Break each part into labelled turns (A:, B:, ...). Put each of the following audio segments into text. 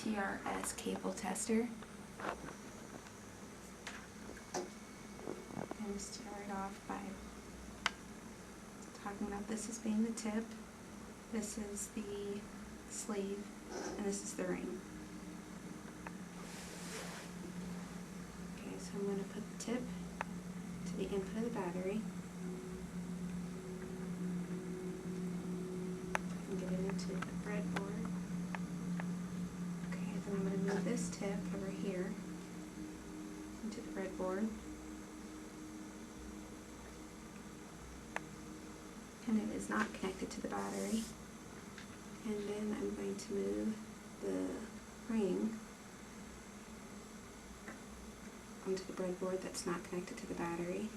A: TRS cable tester. I'm going to start off by talking about this as being the tip, this is the sleeve, and this is the ring. Okay, so I'm going to put the tip to the input of the battery and get it into the breadboard. Okay, then I'm going to move this tip over here into the breadboard. And it is not connected to the battery. And then I'm going to move the ring onto the breadboard that's not connected to the battery,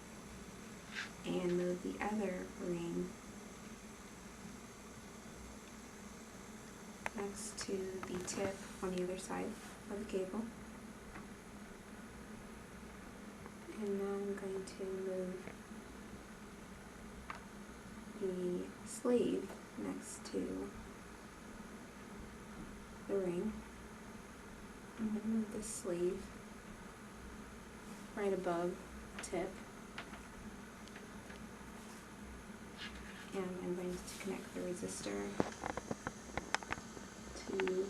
A: and move the other ring next to the tip on the other side of the cable. And now I'm going to move the sleeve next to the ring. I'm going to move the sleeve right above the tip, and I'm going to connect the resistor to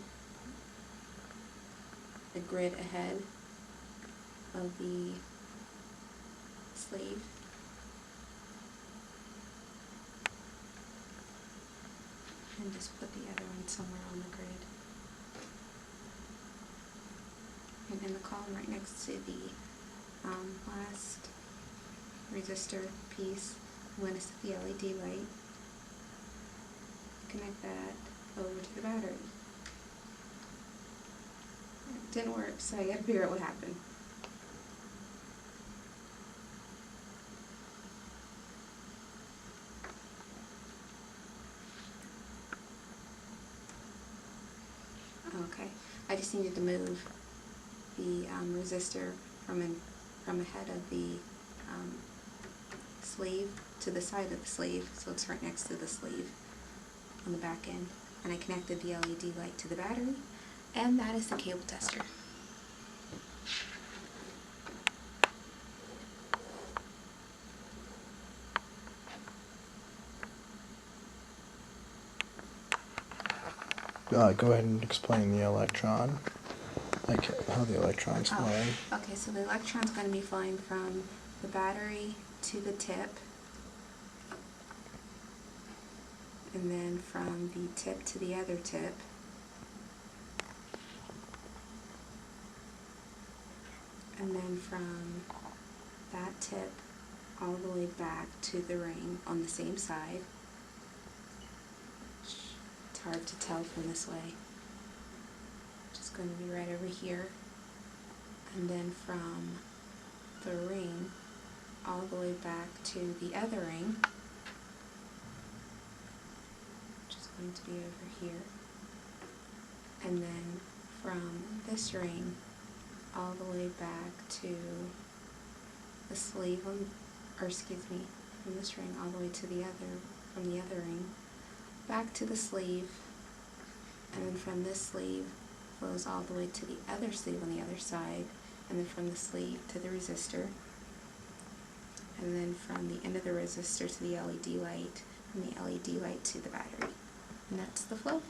A: the grid ahead of the sleeve. And just put the other one somewhere on the grid. And in the column right next to the last resistor piece, I'm going to set the LED light, connect that over to the battery. It didn't work, so I got to figure out what happened. Okay, I just needed to move the resistor from ahead of the sleeve to the side of the sleeve, so it's right next to the sleeve on the back end. And I connected the LED light to the battery, and that is the cable tester.
B: Go ahead and explain the electron, like how the electron's flowing.
A: Okay, so the electron's going to be flowing from the battery to the tip, and then from the tip to the other tip, and then from that tip all the way back to the ring on the same side. It's hard to tell from this way. Just going to be right over here, and then from the ring all the way back to the other ring, which is going to be over here, and then from this ring all the way back to the sleeve on, or excuse me, from this ring all the way to the other, from the other ring back to the sleeve, and then from this sleeve flows all the way to the other sleeve on the other side, and then from the sleeve to the resistor, and then from the end of the resistor to the LED light, and the LED light to the battery. And that's the flow.